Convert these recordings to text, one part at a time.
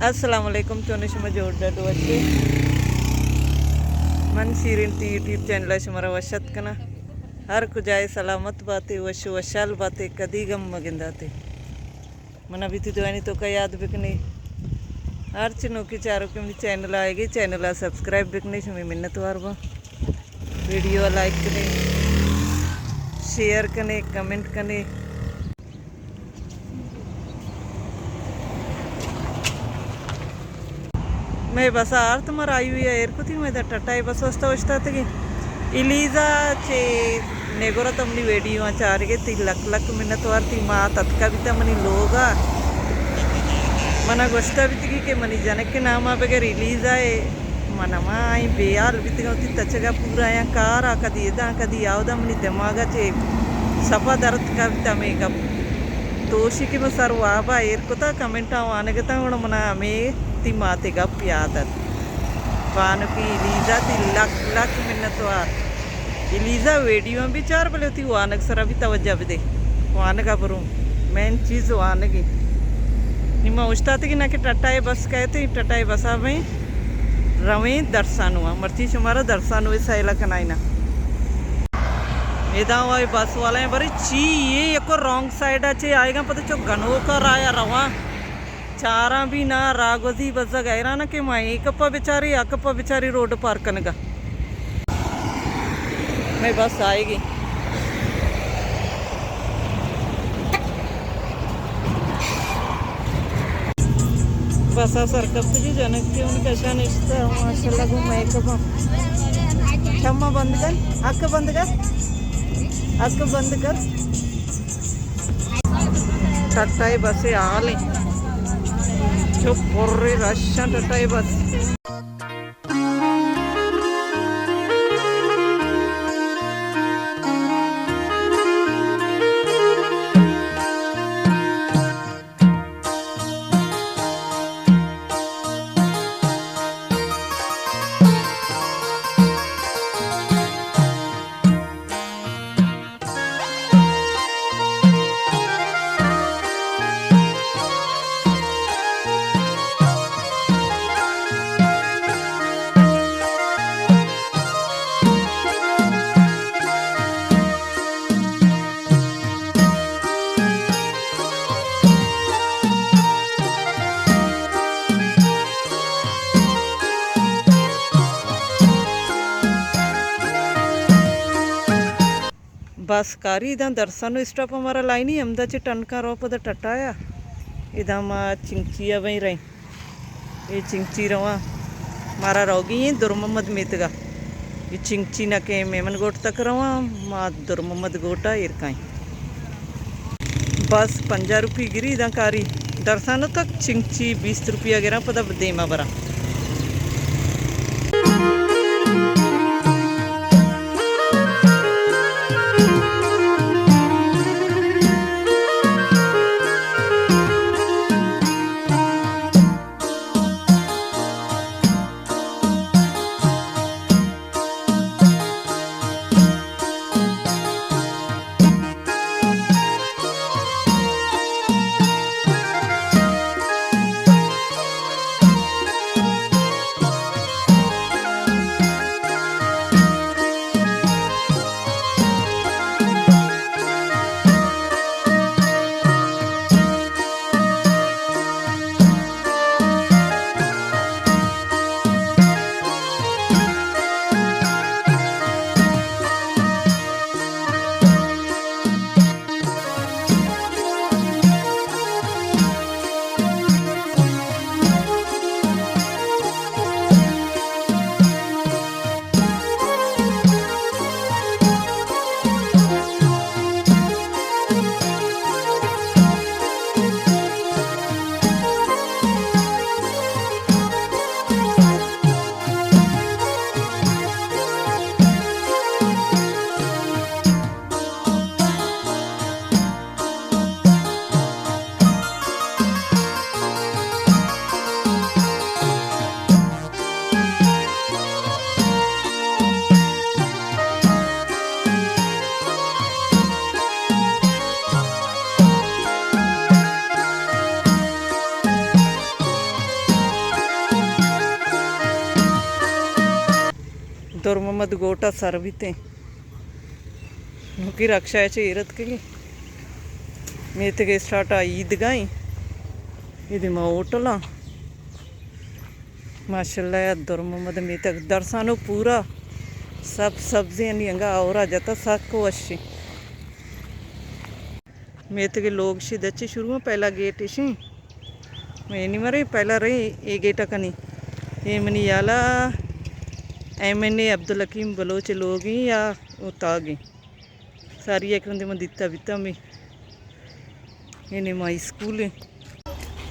Assalamualaikum cuni shuma joda do acce man shirin ti YouTube channel shumara washat kana har ku jaye salamat बातें वश वशाल बातें कदी गम मगिंदाते मन अभी तो दवानी तो का याद बिकने हर चनों की चारों के मेरी चैनल आएगी चैनल आ सब्सक्राइब बिकने शुमी मिन्नत वारवा वीडियो लाइक कने शेयर कने कमेंट कने मैं बस आर तुम्हारा आई हुई है एयर कुती मैं टटा है बस वस्ता वस्ता तक इलीजा चे नेगोरा तमनी वेडियो चार के ती लक लक मिन्नत वार ती माँ तत्का भी तमनी लोगा मना गोश्ता भी तकी के मनी जनक के नाम आप अगर रिलीज आए मना माँ आई बेयाल भी तक होती तचगा पूरा या कार आ कदी आवदा मनी दिमागा चे सफा दर्द का भी तमे कब तोशी की मसार वाबा एयर को ता कमेंट आने के ता मना हमें ती माते का प्यादत वान की इलीजा ती लक लक मिन्नत वार इलीजा वीडियो भी चार बले होती वानक सरा भी तवज्जा भी दे वान का बरूं मेन चीज़ वान की निम्मा उस्ताद की ना कि टटाए बस कहते टटाए बसा में रवे दर्शन हुआ मर्ची शुमारा दर्शन हुए सहेला कनाइना इदा हुआ बस वाला है बड़ी ची ये एको रॉन्ग साइड अच्छे आएगा पता चो गनो कर आया रवा चारा भी ना रागोजी बजा गहरा ना कि माँ एकप्पा बेचारी रोड पार करने का मैं बस आएगी बस सरकत जी जनक की उनका शान इश्ता माशाल्लाह को मैं कब क्षमा बंद कर आँख बंद कर टटाई बसे आले जो पूरे रश्या टटाई बस बस कारी इदा दर्शन स्टॉप हमारा लाइन ही अमदा च टनका रो पद टटाया इदा माँ चिंचिया वही रही ये चिंची रवा मारा रोगी ये दुर्ममद मितगा ये चिंची न के मेमन गोट तक रवा माँ दुर्ममद गोटा इरकाई बस 50 रुपये गिरी इदा कारी दर्शन तक चिंची 20 रुपया गिरा पद देमा बरा दुर्ममद गोटा सरविते नुकी रक्षा चेरत के मेतगे स्टार्ट ईदगाई ఇది మా హోటలా माशाल्लाह दुर्ममद मेतक दरसानो पूरा सब सब्जियां नियंगा और आ जाता साको अच्छी मेतके लोग शी दच्चे शुरू में पहला गेट इसी मैं नहीं मरे पहला रही ये गेटा कनी ये मनी याला एमएनए अब्दुल हकीम बलोच लोग ही या उतागी सारी एक में दिता बिता में ये माई स्कूल है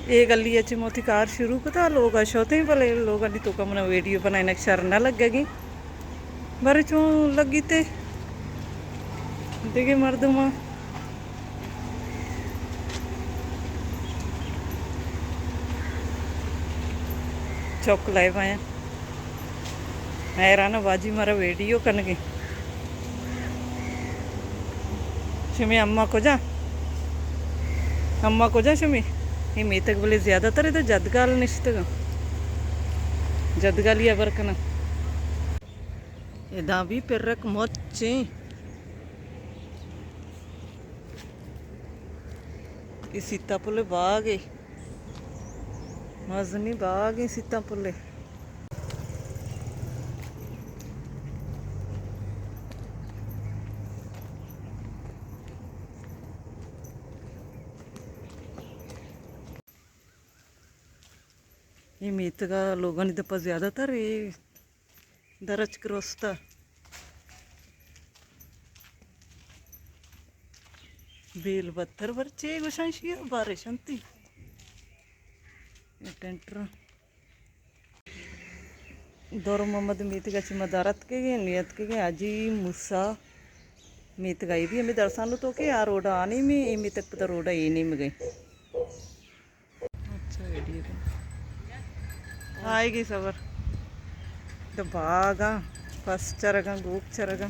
ये गली अच्छी मोती कार शुरू कता लोग शोते ही भले लोग अली तो कमना वीडियो बनाने शर ना लगेगी बारे चो लगी ते देखे मर्दमा चौक लाए पाया हैरान बाजी मारा वीडियो करने की शमी अम्मा को जा शमी ये मेतक बोले ज़्यादातर इधर जदगाल निश्चित जदगाल या बरकना ये दाबी पेरक मोच्चे ये सीतापुले बाग है मजनी बाग है सीतापुले ये मेतगा लोगों ने दपा ज़्यादातर ये दरज क्रोस्ता बेल बत्तर बरचे गुशांशी बारिश अंती ये टेंटर दौर मोहम्मद मेतगा ची मदारत के नियत के आजी मूसा मेतगा ये भी हमें दर्शानो तो के आ रोडा आने में ये मेतक पता रोडा ये नहीं में गई अच्छा वीडियो आएगी सबर तो बागा फर्स्ट चरगा गोक चरगा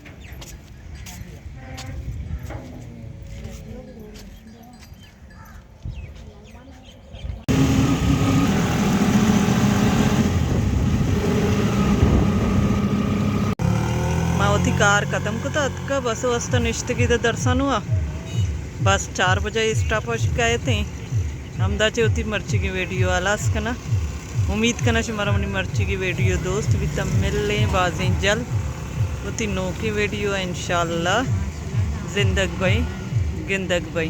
मावती कार कदम को तो अतका बस वस्त निश्चित की दर्शन हुआ बस 4 बजे स्टॉप गए थे हमदाचे होती मर्ची की वीडियो आलास कना उम्मीद करना हमारा मनी मर्ची की वीडियो दोस्त भी तब मिल लें बाजें जल्द वो तीनों की वीडियो इंशाल्लाह जिंदग भाई गिंदग भाई।